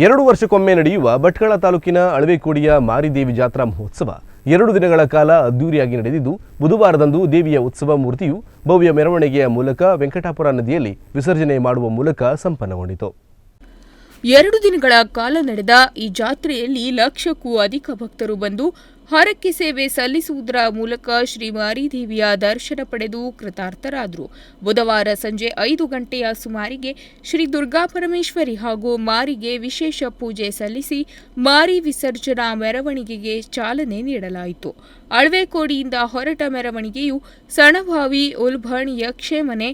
2 ವರ್ಷಕ್ಕೊಮ್ಮೆ ನಡೆಯುವ ಭಟ್ಕಳ ತಾಲೂಕಿನ ಅಳವೆಕೋಡಿಯ ಮಾರಿದೇವಿ ಜಾತ್ರಾ ಮಹೋತ್ಸವ 2 ದಿನಗಳ ಕಾಲ ಅದ್ದೂರಿಯಾಗಿ ನಡೆದಿದ್ದು, ಬುಧವಾರದಂದು ದೇವಿಯ ಉತ್ಸವ ಮೂರ್ತಿಯು ಭವ್ಯ ಮೆರವಣಿಗೆಯ ಮೂಲಕ ವೆಂಕಟಾಪುರ ನದಿಯಲ್ಲಿ ವಿಸರ್ಜನೆ ಮಾಡುವ ಮೂಲಕ ಸಂಪನ್ನಗೊಂಡಿತು. 2 ದಿನಗಳ ಕಾಲ ನಡೆದ ಈ ಜಾತ್ರೆಯಲ್ಲಿ ಲಕ್ಷಕ್ಕೂ ಅಧಿಕ ಭಕ್ತರು ಬಂದು ಹರಕೆ ಸೇವೆ ಸಲ್ಲಿಸುವುದರ ಮೂಲಕ ಶ್ರೀ ಮಾರಿದೇವಿಯ ದರ್ಶನ ಪಡೆದು ಕೃತಾರ್ಥರಾದರು. ಬುಧವಾರ ಸಂಜೆ 5 ಗಂಟೆಯ ಸುಮಾರಿಗೆ ಶ್ರೀ ದುರ್ಗಾಪರಮೇಶ್ವರಿ ಹಾಗೂ ಮಾರಿಗೆ ವಿಶೇಷ ಪೂಜೆ ಸಲ್ಲಿಸಿ ಮಾರಿ ವಿಸರ್ಜನಾ ಮೆರವಣಿಗೆಗೆ ಚಾಲನೆ ನೀಡಲಾಯಿತು. ಅಳವೆಕೋಡಿಯಿಂದ ಹೊರಟ ಮೆರವಣಿಗೆಯು ಸಣಭಾವಿ, ಉಲ್ಬಣ್, ಯಕ್ಷಮನೆ,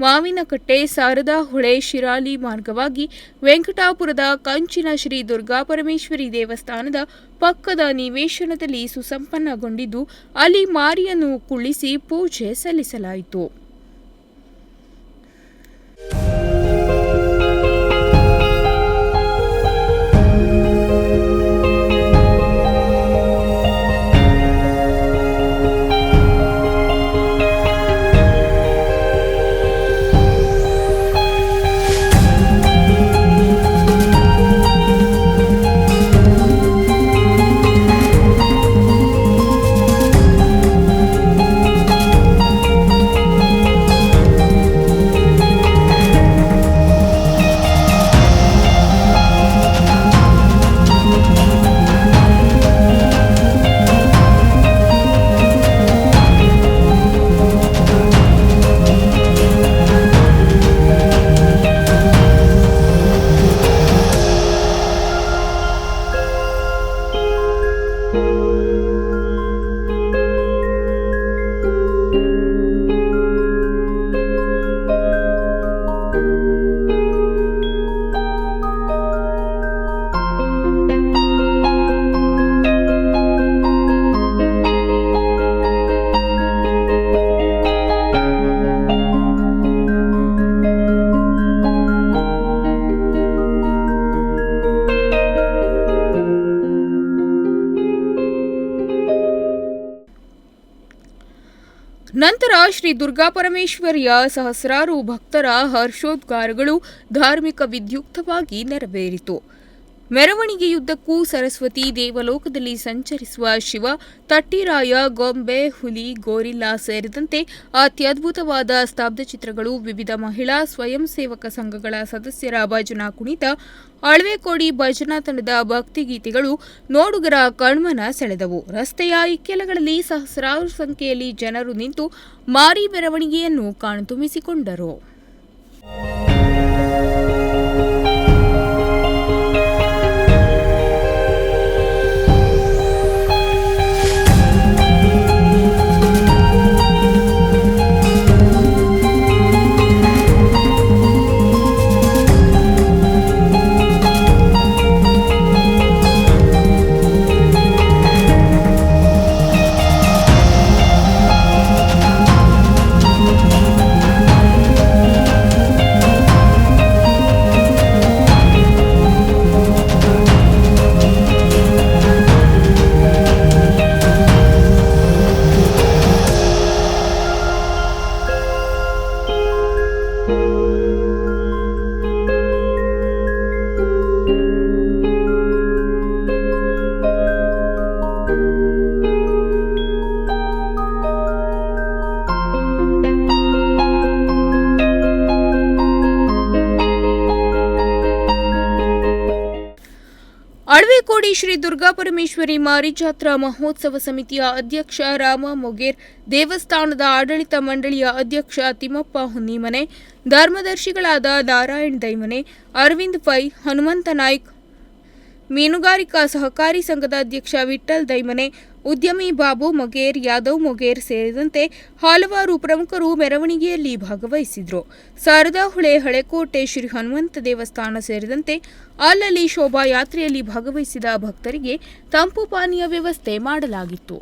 ಮಾವಿನಕಟ್ಟೆ, ಶಾರದಾ ಹೊಳೆ, ಶಿರಾಲಿ ಮಾರ್ಗವಾಗಿ ವೆಂಕಟಾಪುರದ ಕಂಚಿನ ಶ್ರೀ ದುರ್ಗಾಪರಮೇಶ್ವರಿ ದೇವಸ್ಥಾನದ ಪಕ್ಕದ ನಿವೇಶನದಲ್ಲಿ ಸುಸಂಪನ್ನಗೊಂಡಿದ್ದು, ಅಲ್ಲಿ ಮಾರಿಯನ್ನು ಕುಳ್ಳಿಸಿ ಪೂಜೆ ಸಲ್ಲಿಸಲಾಯಿತು. ನಂತರ ಶ್ರೀ ದುರ್ಗಾಪರಮೇಶ್ವರಿಯ ಸಹಸ್ರಾರು ಭಕ್ತರ ಹರ್ಷೋದ್ಗಾರಗಳು ಧಾರ್ಮಿಕ ವಿದ್ಯುಕ್ತವಾಗಿ ನೆರವೇರಿತು. ಮೆರವಣಿಗೆಯುದ್ದಕ್ಕೂ ಸರಸ್ವತಿ, ದೇವಲೋಕದಲ್ಲಿ ಸಂಚರಿಸುವ ಶಿವ, ತಟ್ಟಿರಾಯ, ಗೊಂಬೆ, ಹುಲಿ, ಗೋರಿಲ್ಲಾ ಸೇರಿದಂತೆ ಅತ್ಯದ್ಭುತವಾದ ಸ್ತಬ್ಧಚಿತ್ರಗಳು, ವಿವಿಧ ಮಹಿಳಾ ಸ್ವಯಂ ಸೇವಕ ಸಂಘಗಳ ಸದಸ್ಯರ ಭಜನಾ ಕುಣಿತ, ಅಳವೆಕೋಡಿ ಭಜನಾ ತಂಡದ ಭಕ್ತಿಗೀತೆಗಳು ನೋಡುಗರ ಕಣ್ಮನ ಸೆಳೆದವು. ರಸ್ತೆಯ ಇಕ್ಕೆಲಗಳಲ್ಲಿ ಸಹಸ್ರಾರು ಸಂಖ್ಯೆಯಲ್ಲಿ ಜನರು ನಿಂತು ಮಾರಿ ಮೆರವಣಿಗೆಯನ್ನು ಕಣ್ತುಂಬಿಸಿಕೊಂಡರು. ಅಳವೆಕೋಡಿ ಶ್ರೀ ದುರ್ಗಾಪರಮೇಶ್ವರಿ ಮಾರಿ ಜಾತ್ರಾ ಮಹೋತ್ಸವ ಸಮಿತಿಯ ಅಧ್ಯಕ್ಷ ರಾಮ ಮೊಗೇರ್, ದೇವಸ್ಥಾನದ ಆಡಳಿತ ಮಂಡಳಿಯ ಅಧ್ಯಕ್ಷ ತಿಮ್ಮಪ್ಪ ಹುನ್ನಿಮನೆ, ಧರ್ಮದರ್ಶಿಗಳಾದ ನಾರಾಯಣ್ ದೈಮನೆ, ಅರವಿಂದ್ ಪೈ, ಹನುಮಂತ ನಾಯ್ಕ್, ಮೀನುಗಾರಿಕಾ ಸಹಕಾರಿ ಸಂಘದ ಅಧ್ಯಕ್ಷ ವಿಠ್ಠಲ್ ದೈಮನೆ, ಉದ್ಯಮಿ ಬಾಬು ಮೊಗೇರ್, ಯಾದವ್ ಮೊಗೇರ್ ಸೇರಿದಂತೆ ಹಲವಾರು ಪ್ರಮುಖರು ಮೆರವಣಿಗೆಯಲ್ಲಿ ಭಾಗವಹಿಸಿದರು. ಶಾರದಾ ಹೊಳೆ, ಹಳೆಕೋಟೆ, ಶ್ರೀ ಹನುಮಂತ ದೇವಸ್ಥಾನ ಸೇರಿದಂತೆ ಅಲ್ಲಲ್ಲಿ ಶೋಭಾಯಾತ್ರೆಯಲ್ಲಿ ಭಾಗವಹಿಸಿದ ಭಕ್ತರಿಗೆ ತಂಪು ಪಾನೀಯ ವ್ಯವಸ್ಥೆ ಮಾಡಲಾಗಿತ್ತು.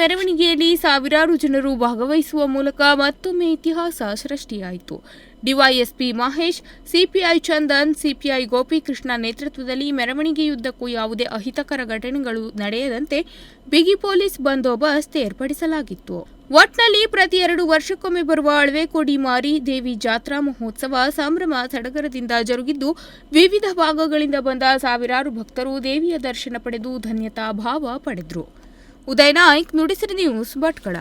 ಮೆರವಣಿಗೆಯಲ್ಲಿ ಸಾವಿರಾರು ಜನರು ಭಾಗವಹಿಸುವ ಮೂಲಕ ಮತ್ತೊಮ್ಮೆ ಇತಿಹಾಸ ಸೃಷ್ಟಿಯಾಯಿತು. DYSP Mahesh, CPI Chandan, CPI Gopikrishna ನೇತೃತ್ವದಲ್ಲಿ ಮೆರವಣಿಗೆಯುದ್ದಕ್ಕೂ ಯಾವುದೇ ಅಹಿತಕರ ಘಟನೆಗಳು ನಡೆಯದಂತೆ ಬಿಗಿ ಪೊಲೀಸ್ ಬಂದೋಬಸ್ತ್ ಏರ್ಪಡಿಸಲಾಗಿತ್ತು. ಒಟ್ನಲ್ಲಿ ಪ್ರತಿ 2 ವರ್ಷಕ್ಕೊಮ್ಮೆ ಬರುವ ಅಳವೆಕೋಡಿ ಮಾರಿ ದೇವಿ ಜಾತ್ರಾ ಮಹೋತ್ಸವ ಸಂಭ್ರಮ ಸಡಗರದಿಂದ ಜರುಗಿದ್ದು, ವಿವಿಧ ಭಾಗಗಳಿಂದ ಬಂದ ಸಾವಿರಾರು ಭಕ್ತರು ದೇವಿಯ ದರ್ಶನ ಪಡೆದು ಧನ್ಯತಾ ಭಾವ ಪಡೆದರು. ಉದಯ್ ನಾಯ್ಕ್, ನುಡಿಸಿರಿ ನ್ಯೂಸ್, ಭಟ್ಕಳ.